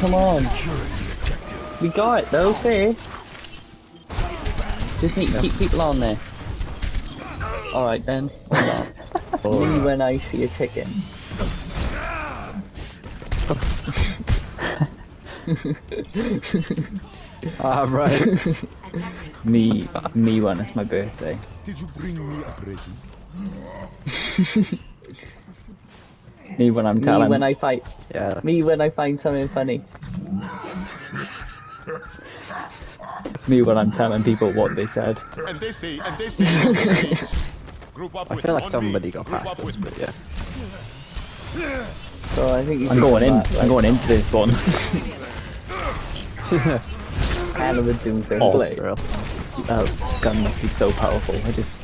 come on. We got it though, fair. Just need to keep people on there. Alright then, hold on. Me when I see a chicken. Right. me when it's my birthday. Did you bring me a present? Me when I'm telling. Me when I fight. Yeah. Me when I find something funny. Me when I'm telling people what they said. And they say, and they say, and they say. Group up I with feel like on somebody me. got Group past up this, with but yeah. So I think you I'm going in. I'm going into this one. Hell of a doomsday Oh. play. Real. That gun must be so powerful. I just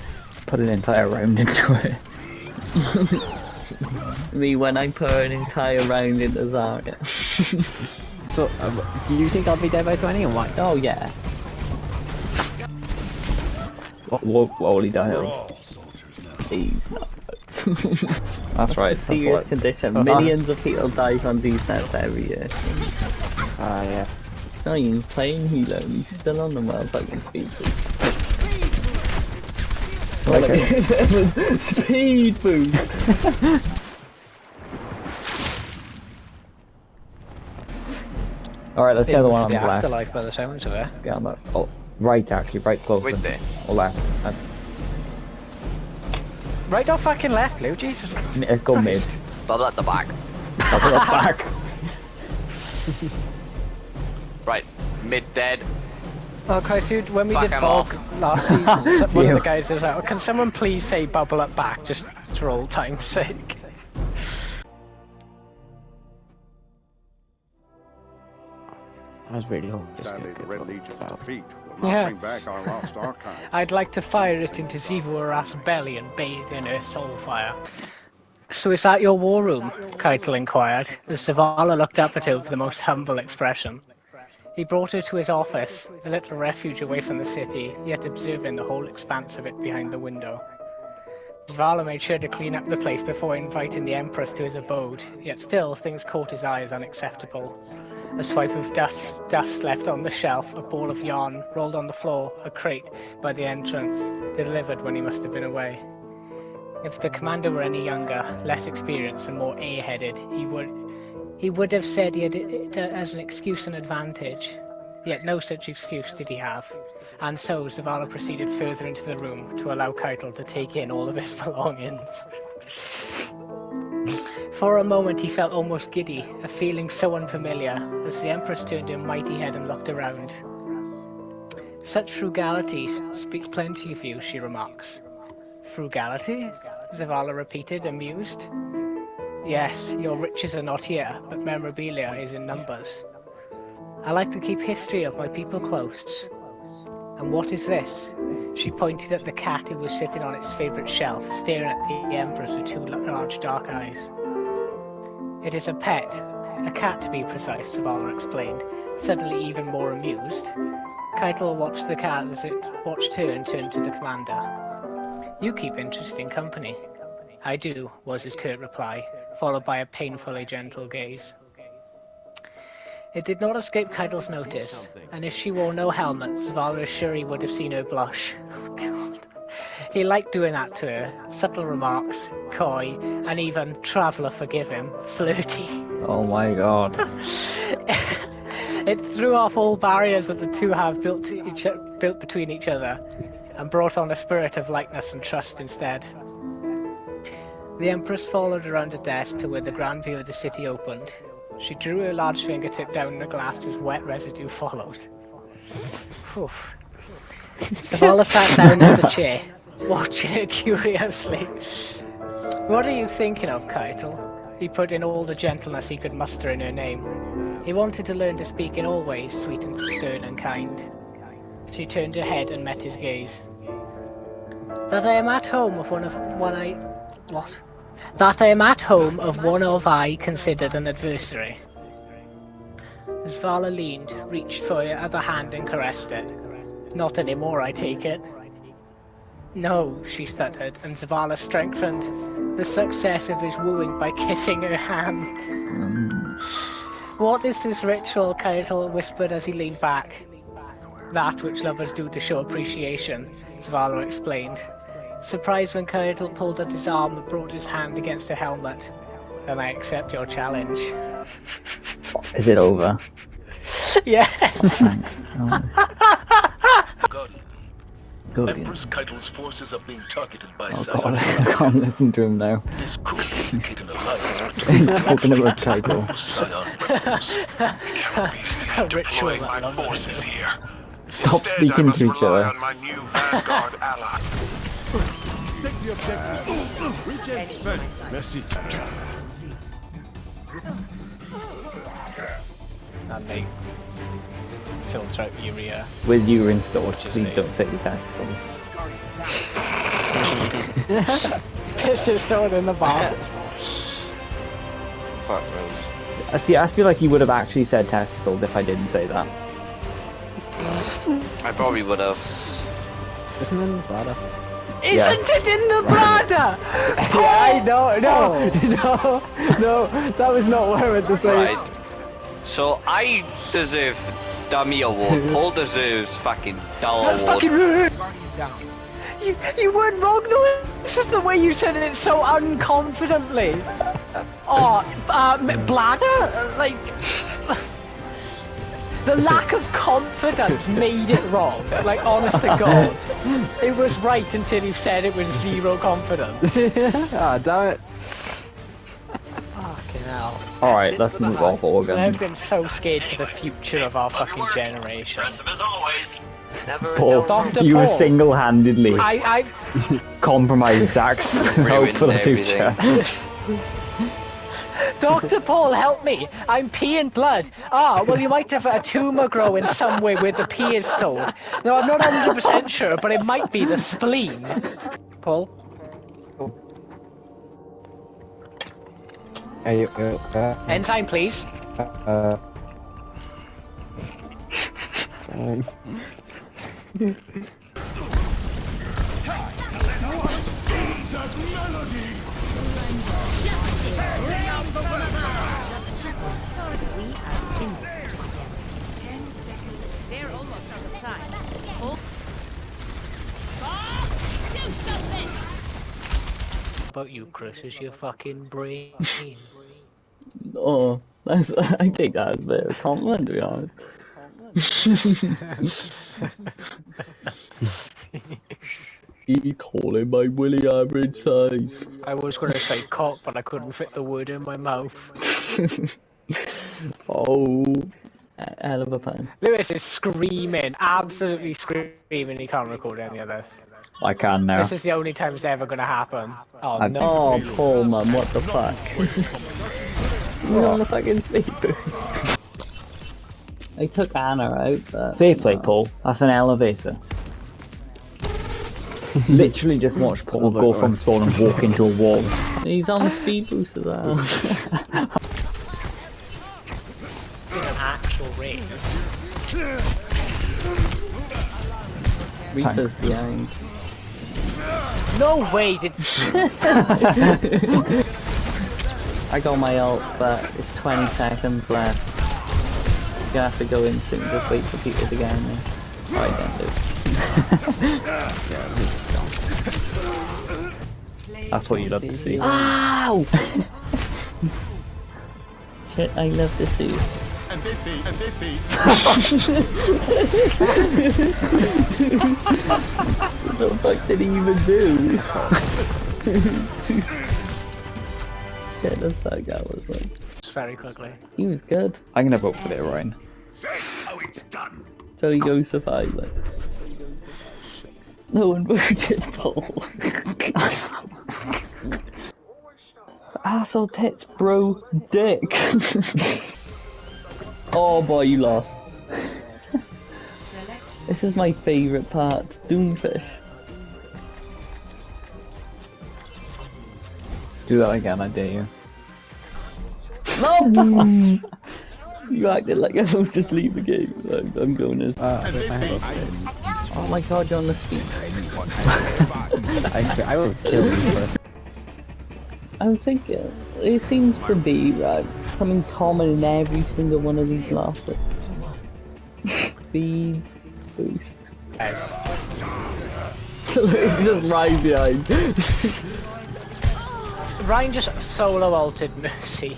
put an entire round into it. Me when I put an entire round into Zarya. So, do you think I'll be dead by 20 and why? Oh yeah. Holy dial. all soldiers now. These nuts. That's right. That's Serious what. condition. Millions of people die from these nuts every year. Ah, yeah. Not even playing Hilo, he's still on the motherfucking speed boost. Speed boost! All right, let's get the one on the the left. afterlife by the sounds of it. Get on the. Oh, right actually, right closer. Wait there. Or left. Right or fucking left, Lou, Jesus. Let's go mid. Bubble at the back. I'll put it back. Right, mid dead. Oh Christ, dude, when we Fuck did him Volk last season, one of You. the guys was like, can someone please say bubble up back, just for old time's sake? I was really hoping this Sadly, guy the could Red roll Legion's about. defeat will not Yeah. bring back our lost archives. I'd like to fire it into Zivurat's belly and bathe in her soul fire. So is that your war room? Keitel inquired, as Zavala looked up at her with the most humble expression. He brought her to his office, the little refuge away from the city, yet observing the whole expanse of it behind the window. Zavala made sure to clean up the place before inviting the Empress to his abode, yet still things caught his eye as unacceptable. A swipe of dust left on the shelf, a ball of yarn rolled on the floor, a crate by the entrance, delivered when he must have been away. If the commander were any younger, less experienced and more airheaded, he would have said he had it as an excuse and advantage. Yet no such excuse did he have, and so Zavala proceeded further into the room to allow Keitel to take in all of his belongings. For a moment he felt almost giddy, a feeling so unfamiliar, as the Empress turned her mighty head and looked around. Such frugalities speak plenty of you, she remarks. Frugality? Zavala repeated, amused. Yes, your riches are not here, but memorabilia is in numbers. I like to keep history of my people close. And what is this? She pointed at the cat who was sitting on its favourite shelf, staring at the Empress with two large dark eyes. It is a pet, a cat to be precise, Zavala explained, suddenly even more amused. Keitel watched the cat as it watched her and turned to the commander. You keep interesting company. I do, was his curt reply, followed by a painfully gentle gaze. It did not escape Keitel's notice, and if she wore no helmet, Zavala is sure he would have seen her blush. Oh God. He liked doing that to her. Subtle remarks, coy, and even, traveller forgive him, flirty. Oh my god. It threw off all barriers that the two have built between each other, and brought on a spirit of likeness and trust instead. The Empress followed around a desk to where the grand view of the city opened. She drew her large fingertip down the glass as wet residue followed. Oof. Zavala sat down in the chair, watching her curiously. What are you thinking of, Keitel? He put in all the gentleness he could muster in her name. He wanted to learn to speak in all ways sweet and stern and kind. She turned her head and met his gaze. That I am at home of one I considered an adversary. Zavala leaned, reached for her other hand and caressed it. Not anymore, I take it. No, she stuttered, and Zavala strengthened the success of his wooing by kissing her hand. What is this ritual? Keitel whispered as he leaned back. That which lovers do to show appreciation, Zavala explained. Surprised when Keitel pulled at his arm and brought his hand against her helmet. Then I accept your challenge. Is it over? Yeah. Thanks. Oh, Guardian. good. Empress Keitel's forces are being targeted by Oh god, Scion. I can't listen to him now. This could indicate an alliance between Talking about Keitel. Scion rebels. Cannot be seen A ritual deploying my that long forces here. Stop Instead, I speaking must to each rely other. on my new Vanguard ally. Take the objective. Regen. Merci. And they filter out urea. With you installed, please don't set your tacticals. This is thrown in the bar. Fuck Rose. See, I feel like you would have actually said tacticals if I didn't say that. I probably would have. Isn't it in the bladder? Isn't it in the bladder? I know, no, that was not what I meant to say. Right. So I deserve dummy award. Paul deserves fucking dull award. Fucking you weren't wrong though. It's just the way you said it so unconfidently. Oh, bladder? Like the lack of confidence made it wrong. Like honest to God, it was right until you said it was zero confidence. Ah, damn it. Fucking hell. Alright, let's move off I've organs. been so scared for the future of our fucking generation. As always. Never a Paul, dull Dr. you Paul. single-handedly I compromised Zach's hope Ruined for the everything. future. Dr. Paul, help me! I'm peeing blood. Ah, well, you might have a tumour growing somewhere where the pee is stored. No, I'm not 100% sure, but it might be the spleen. Paul? Hey, Enzyme, please. fine. They're almost out of time. Hold. Do something! How about you, Chris? Is your fucking brain? Oh, I think that was a bit of a compliment, to be honest. You call it my willy average size. I was going to say cock, but I couldn't fit the word in my mouth. Oh, hell of a pun. Lewis is screaming, absolutely screaming. He can't record any of this. I can now. This is the only time it's ever going to happen. Oh, I've- no. Oh, Paul, man, what the fuck? You're on the fucking speaker. I took Anna out, but... Fair play, Paul. That's an elevator. Literally just watch Paul go from spawn and walk into a wall. He's on the speed boost as well. In an actual ring. Reaper's the end. No way did... I got my ult, but it's 20 seconds left. You're gonna have to go in soon, just wait for people to get in there. Alright then, Luke. That's what you love to see. Ow! Shit, I love this suit. And they see. What the fuck did he even do? Shit, that's that guy was like. Very quickly. He was good. I'm gonna vote for the Orion. That's how it's done. So he goes survivor. No one voted Paul. Asshole tits, bro. Dick. Oh boy, you lost. This is my favourite part. Doomfish. Do that again, I dare you. No! You acted like I was just leave the game. I'm going as. And they see. Oh my god, you're on the speed. I will kill you first. I was thinking, it seems to be right. something common in every single one of these losses. Speed boost. It's just right behind. Ryan just solo ulted Mercy.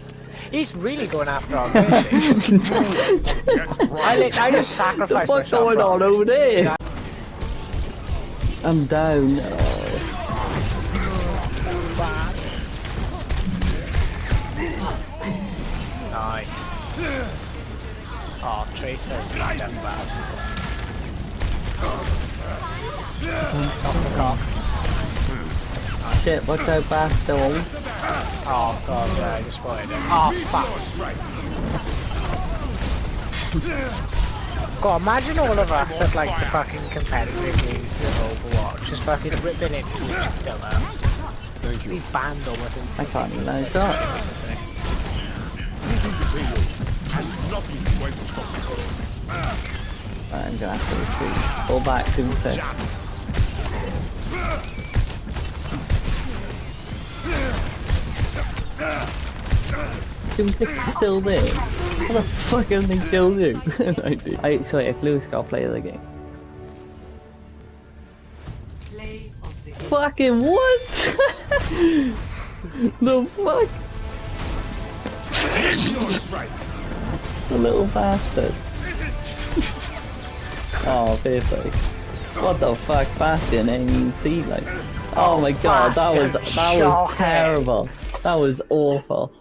He's really going after our Mercy. I just sacrificed What's myself. going on over there? I'm down. Nice. Oh, Tracer's really done bad. Off the cop. Shit, watch out, bastard. Oh god, yeah, I just spotted it. Oh fuck. God, imagine all of us at like the fucking competitive games of Overwatch, just fucking ripping into each other. Thank you. Be banned almost I can't realize that. Nothing going to stop me. I'm gonna have to retreat. Pull back, Doomfist. Doomfist is still there? How the fuck have they still do? Sorry, if Lewis got to play the game. Fucking what? The fuck? The little bastard. Oh, perfect. What the fuck, Bastion? Ain't even see like. Oh my god, that was terrible. That was awful.